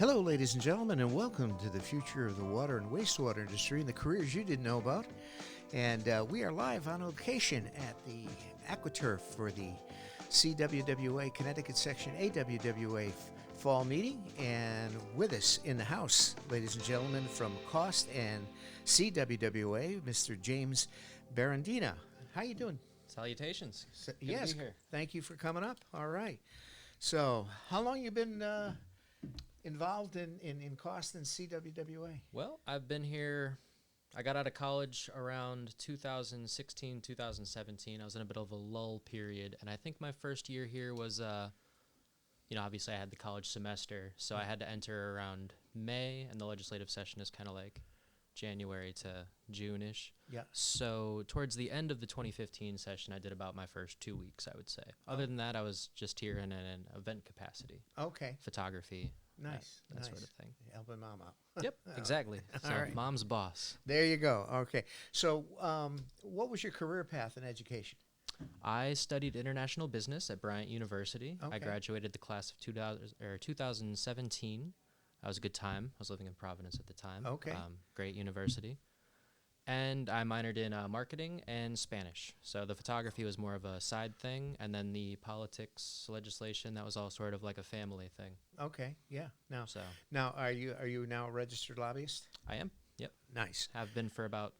Hello, ladies and gentlemen, and welcome to the future of the water and wastewater industry and the careers you didn't know about. And we are live on location at the AquaTurf for the CWWA Connecticut Section AWWA fall meeting. And with us in the house, ladies and gentlemen, from COST and CWWA, Mr. James Berardino. How you doing? Salutations. Yes, to be here. Thank you for coming up. All right. So, how long you been involved in COST and CWWA? Well, I've been here. I got out of college around 2016, 2017. I was in a bit of a lull period, and I think my first year here was, obviously I had the college semester, so I had to enter around May, and the legislative session is kind of like January to June-ish. Yeah. So towards the end of the 2015 session, I did about my first 2 weeks, I would say. Other than that, I was just here in an event capacity. Okay. Photography. Nice. That sort of thing. Helping mom out. Yep, exactly. So right. mom's boss. There you go. Okay. So, what was your career path in education? I studied international business at Bryant University. Okay. I graduated the class of 2017. That was a good time. I was living in Providence at the time. Okay. Great university. And I minored in marketing and Spanish. So the photography was more of a side thing, and then the politics, legislation, that was all sort of like a family thing. Okay. Yeah. So Now, are you now a registered lobbyist? I am. Yep. Nice. Have been for about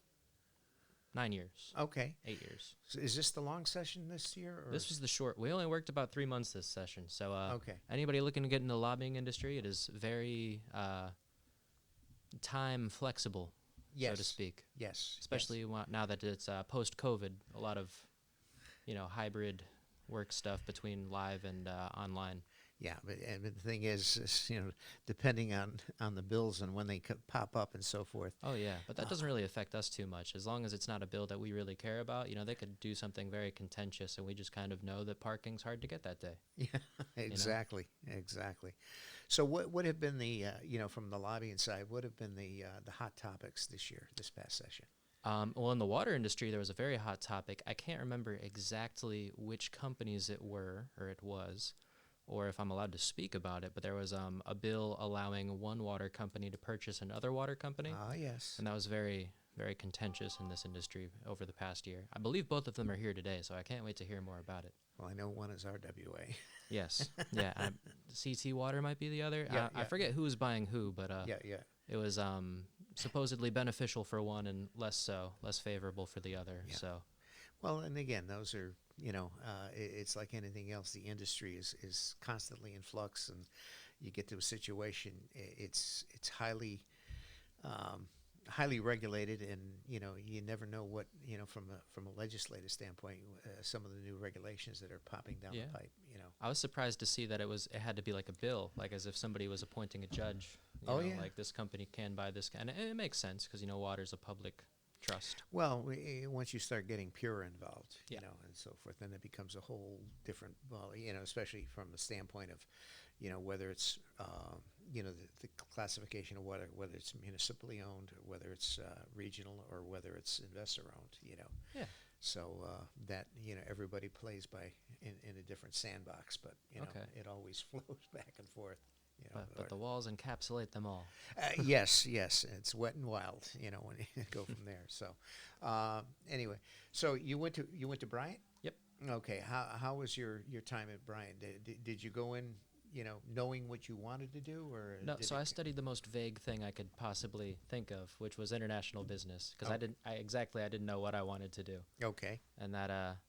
9 years. Okay. 8 years. So is this the long session this year? Or? This was the short. We only worked about 3 months this session. So Okay. anybody looking to get into the lobbying industry, it is very time flexible, Yes. so to speak. Yes. Especially now that it's post-COVID, a lot of, hybrid work stuff between live and online. Yeah, but the thing is, depending on the bills and when they pop up and so forth. Oh, yeah, but that doesn't really affect us too much. As long as it's not a bill that we really care about, they could do something very contentious, and we just kind of know that parking's hard to get that day. Yeah, exactly. So what have been the, from the lobbying side, what have been the hot topics this past session? Well, in the water industry, there was a very hot topic. I can't remember exactly which companies it was, or if I'm allowed to speak about it, but there was a bill allowing one water company to purchase another water company. Ah, yes. And that was very, very contentious in this industry over the past year. I believe both of them are here today, so I can't wait to hear more about it. Well, I know one is RWA. Yes. Yeah. CT Water might be the other. Yeah, I forget who was buying who, but Yeah. it was supposedly beneficial for one and less favorable for the other. Yeah. So. Well, and again, those are, it's like anything else. The industry is constantly in flux, and you get to a situation, it's highly regulated, and you never know what from a legislative standpoint, some of the new regulations that are popping down the pipe. I was surprised to see that it had to be like a bill, like as if somebody was appointing a judge. Like this company can buy this, and it makes sense because water's a public trust. Well, once you start getting Pure involved, Yeah. And so forth, then it becomes a whole different. Well, especially from the standpoint of, whether it's the classification of water, whether it's municipally owned, or whether it's regional, or whether it's investor owned. Yeah. So that everybody plays in a different sandbox, but Okay. it always flows back and forth. But the walls encapsulate them all. Yes, it's wet and wild. When you go from there. So anyway, so you went to Bryant? Yep. Okay. How was your time at Bryant? Did you go in knowing what you wanted to do, or No, so I studied the most vague thing I could possibly think of, which was international business, because I didn't know what I wanted to do. Okay. And that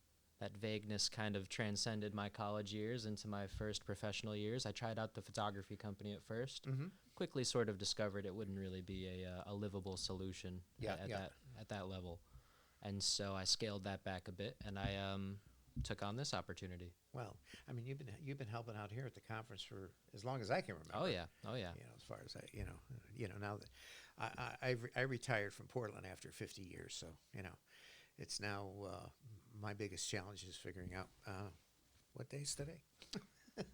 vagueness kind of transcended my college years into my first professional years. I tried out the photography company at first. Mm-hmm. Quickly sort of discovered it wouldn't really be a livable solution at that level. And so I scaled that back a bit, and I took on this opportunity. Well, I mean, you've been helping out here at the conference for as long as I can remember. Oh yeah. As far as now that I retired from Portland after 50 years, so it's now my biggest challenge is figuring out what day is today.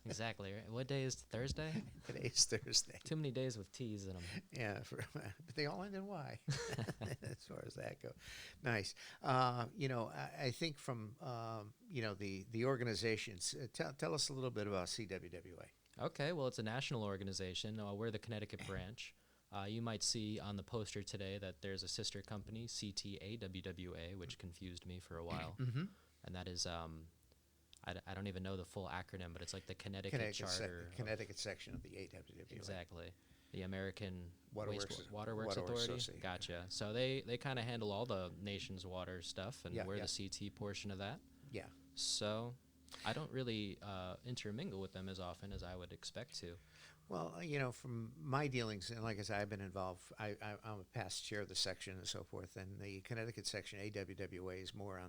Exactly. Right. What day is Thursday? Today's Thursday. Too many days with T's in them. Yeah, but they all end in Y. As far as that goes, nice. I think from the organizations. Tell us a little bit about CWWA. Okay, well, it's a national organization. We're the Connecticut branch. You might see on the poster today that there's a sister company, CTAWWA, which confused me for a while. Mm-hmm. And that is, I don't even know the full acronym, but it's like the Connecticut Charter. Connecticut section of the AWWA. Exactly. The American Waterworks Authority. Association. Gotcha. So they kind of handle all the nation's water stuff, and we're the CT portion of that. Yeah. So I don't really intermingle with them as often as I would expect to. Well, from my dealings, and like I said, I've been involved. I'm a past chair of the section and so forth, and the Connecticut section, AWWA, is more on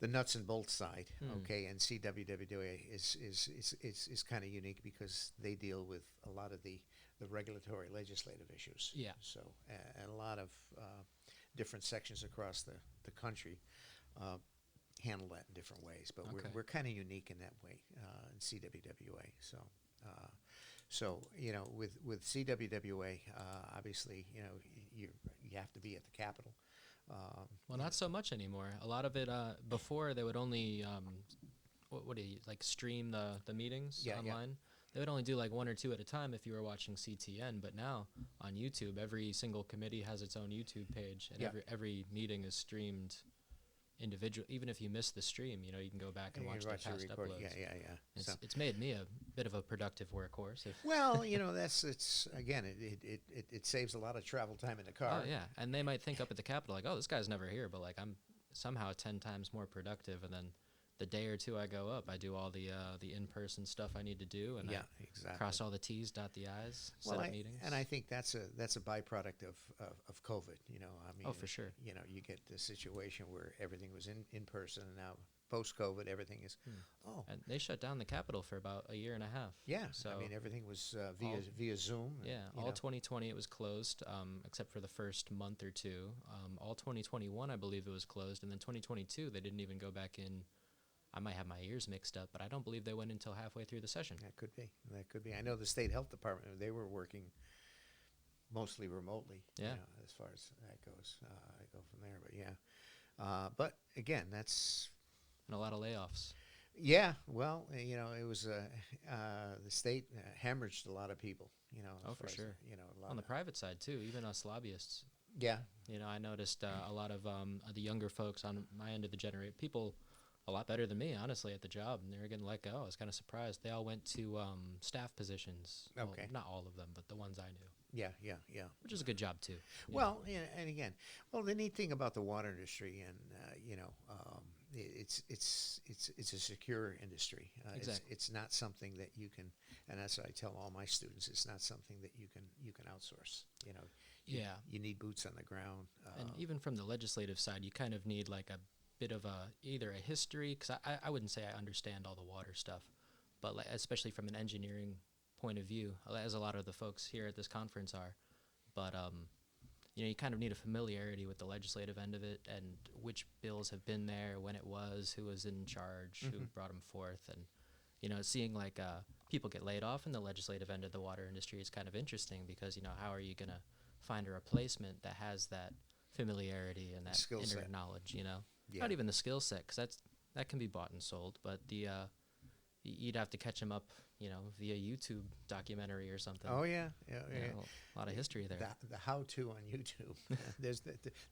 the nuts and bolts side, okay, and CWWA is kind of unique because they deal with a lot of the regulatory legislative issues. Yeah. So, and a lot of different sections across the country handle that in different ways, but we're kind of unique in that way in CWWA. So with CWWA, obviously, you have to be at the Capitol. Well, not so much anymore. A lot of it, before they would only, what do you, like stream the meetings online? Yeah. They would only do like one or two at a time if you were watching CTN, but now on YouTube, every single committee has its own YouTube page, and every meeting is streamed individual. Even if you miss the stream, you can go back and watch the past uploads. Yeah. It's made me a bit of a productive workhorse. Well, it's again, it saves a lot of travel time in the car. Oh yeah, and they might think up at the Capitol like, oh, this guy's never here, but like I'm somehow 10 times more productive, and then the day or two I go up, I do all the in-person stuff I need to do, and I cross all the T's, dot the I's, set up meetings. And I think that's a byproduct of COVID. I mean, for sure. You get the situation where everything was in person, and now post-COVID, everything is And they shut down the Capitol for about a year and a half. Yeah, so I mean everything was via Zoom. Yeah, all 2020 it was closed, except for the first month or two. All 2021, I believe it was closed, and then 2022 they didn't even go back in. I might have my ears mixed up, but I don't believe they went until halfway through the session. That could be. I know the state health department, they were working mostly remotely. Yeah. As far as that goes, I go from there. But yeah, but again, that's and a lot of layoffs. Yeah. Well, it was the state hemorrhaged a lot of people. For sure. On the private side too, even us lobbyists. Yeah. I noticed a lot of the younger folks on my end of the people a lot better than me, honestly, at the job, and they were getting let go. I was kind of surprised. They all went to staff positions. Okay. Well, not all of them, but the ones I knew. Yeah. Which is a good job, too. Well, and again, the neat thing about the water industry, and, it's a secure industry. Exactly. It's not something that you can, and that's what I tell all my students, it's not something that you can outsource. You need boots on the ground. And even from the legislative side, you kind of need like a bit of either a history, because I wouldn't say I understand all the water stuff, but especially from an engineering point of view, as a lot of the folks here at this conference are, but you kind of need a familiarity with the legislative end of it, and which bills have been there, when it was, who was in charge, who brought them forth, and seeing like people get laid off in the legislative end of the water industry is kind of interesting, because how are you going to find a replacement that has that familiarity and that skill set knowledge, Yeah. Not even the skill set, because that can be bought and sold, but you'd have to catch them up, via YouTube documentary or something. Oh yeah. A lot of history there. The how-to on YouTube.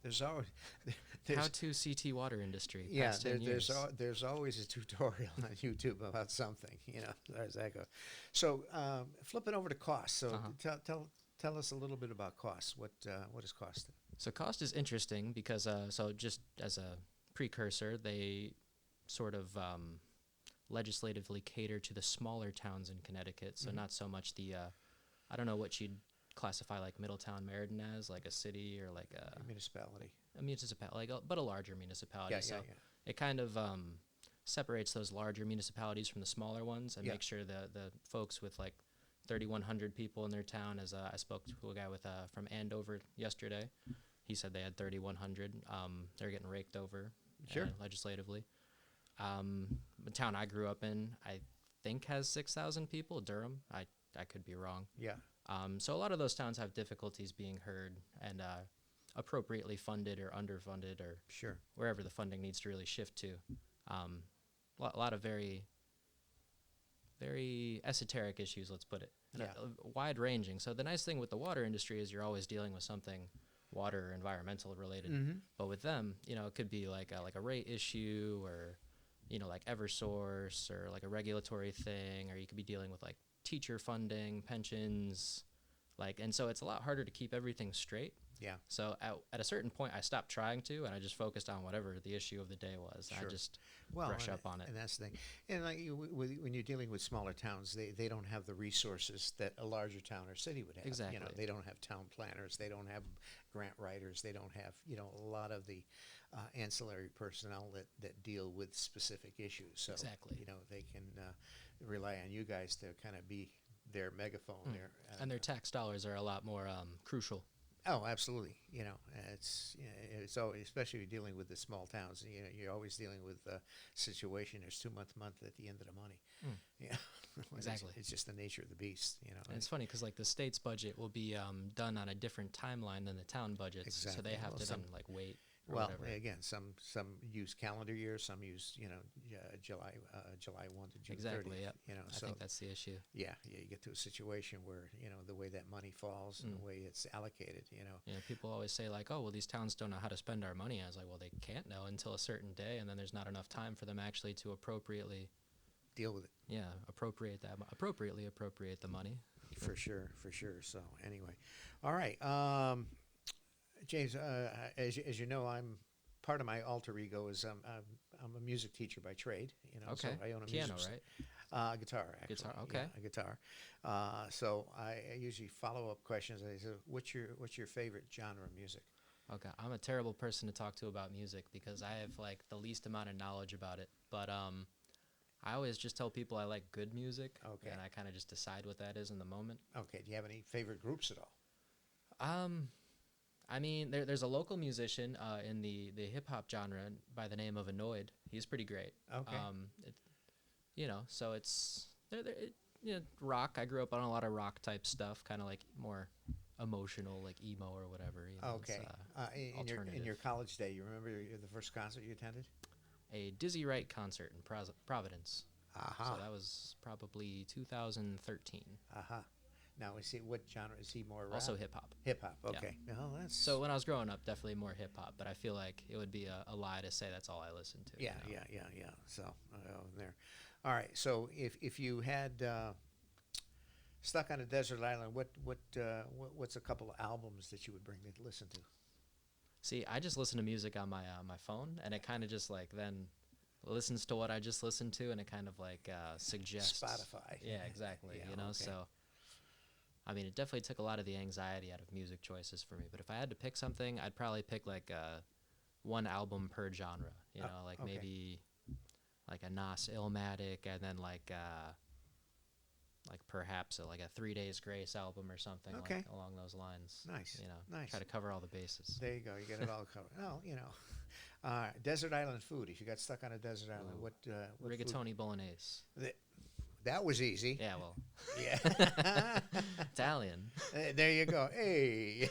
there's always how-to CT water industry. Yeah, past 10 years. there's always a tutorial on YouTube about something. There's that go. So flipping over to cost. So tell us a little bit about costs. What is cost? So cost is interesting because so just as a precursor, they sort of legislatively cater to the smaller towns in Connecticut. So not so much the I don't know what you'd classify like Middletown, Meriden as, like a city or like a municipality. A municipality, but a larger municipality. Yeah. It kind of separates those larger municipalities from the smaller ones and makes sure the folks with like 3,100 people in their town, as I spoke to a guy from Andover yesterday. He said they had 3,100. They're getting raked over legislatively. The town I grew up in, I think, has 6,000 people. Durham, I could be wrong. Yeah. So a lot of those towns have difficulties being heard and appropriately funded or underfunded or wherever the funding needs to really shift to. A lot of very very esoteric issues, let's put it, and Yeah. wide ranging. So the nice thing with the water industry is you're always dealing with something water or environmental related. Mm-hmm. But with them, it could be like a rate issue, or like Eversource, or like a regulatory thing, or you could be dealing with like teacher funding, pensions, and so it's a lot harder to keep everything straight. Yeah. So at a certain point, I stopped trying to, and I just focused on whatever the issue of the day was. Sure. I just brush up on it. And that's the thing. And like when you're dealing with smaller towns, they don't have the resources that a larger town or city would have. Exactly. They don't have town planners. They don't have grant writers. They don't have a lot of the ancillary personnel that deal with specific issues. So Exactly. They can rely on you guys to kind of be their megaphone there. And their tax dollars are a lot more crucial. Oh, absolutely. It's so especially if you're dealing with the small towns. You're always dealing with a situation. There's 2 month at the end of the money. Yeah, Exactly. It's just the nature of the beast. And it's funny because the state's budget will be done on a different timeline than the town budgets, Exactly. so they have to then wait. Or Well, whatever. again, some use calendar years, some use July 1 to June Exactly. 30th. Yeah. I think that's the issue. Yeah, you get to a situation where the way that money falls and the way it's allocated. People always say oh, well, these towns don't know how to spend our money. I was like, well, they can't know until a certain day, and then there's not enough time for them actually to appropriately deal with it. Yeah, appropriately appropriate the money. For sure. So anyway, all right. James, as you know, I'm part of my alter ego is I'm a music teacher by trade. Okay. So I own a Piano, music right? guitar. Actually. Guitar, okay. Yeah, a guitar. So I usually follow up questions. I say, what's your favorite genre of music? Okay, I'm a terrible person to talk to about music because I have the least amount of knowledge about it. But I always just tell people I like good music. Okay. And I kind of just decide what that is in the moment. Okay. Do you have any favorite groups at all? I mean, there's a local musician in the hip hop genre by the name of Annoyed. He's pretty great. Okay. So it's rock. I grew up on a lot of rock type stuff, kind of more emotional, like emo or whatever. Okay. In your college day, you remember the first concert you attended? A Dizzy Wright concert in Providence. Aha. So that was probably 2013. Aha. Now, what genre is he more? Also rap? hip hop. Hip hop. Okay. Yeah. No, that's So when I was growing up, definitely more hip hop. But I feel like it would be a lie to say that's all I listened to. Yeah. So there. All right. So if you had stuck on a desert island, what's a couple of albums that you would bring to listen to? See, I just listen to music on my phone, and it kind of just then listens to what I just listened to, and it kind of suggests Spotify. Yeah, exactly. Yeah, okay. So I mean, it definitely took a lot of the anxiety out of music choices for me. But if I had to pick something, I'd probably pick one album per genre. Okay. Maybe a Nas Illmatic, and then perhaps a 3 Days Grace album or something along those lines. Nice. Nice. Try to cover all the bases. There you go. You get it all covered. Oh, desert island food. If you got stuck on a desert island, what rigatoni food? bolognese. That was easy. Yeah, well. Yeah. Italian. There you go. Hey,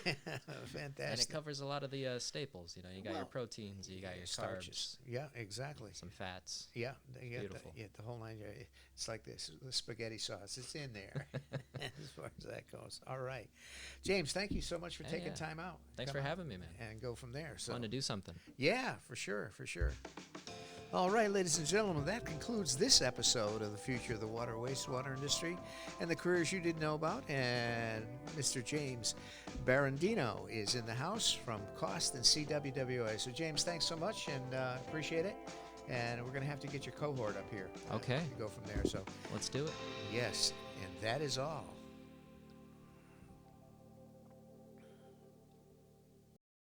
fantastic. And it covers a lot of the staples. You got your proteins, you got your starches. carbs. Yeah, exactly. Some fats. Yeah, Beautiful. The whole nine. It's like this, the spaghetti sauce. It's in there as far as that goes. All right. James, thank you so much for taking time out. Thanks for having me, man. And go from there. So fun to do something. Yeah, for sure. All right, ladies and gentlemen, that concludes this episode of The Future of the Water Wastewater Industry and the careers you didn't know about. And Mr. James Berardino is in the house from COST and CWWA. So, James, thanks so much, and appreciate it. And we're going to have to get your cohort up here. Okay. To go from there. So let's do it. Yes, and that is all.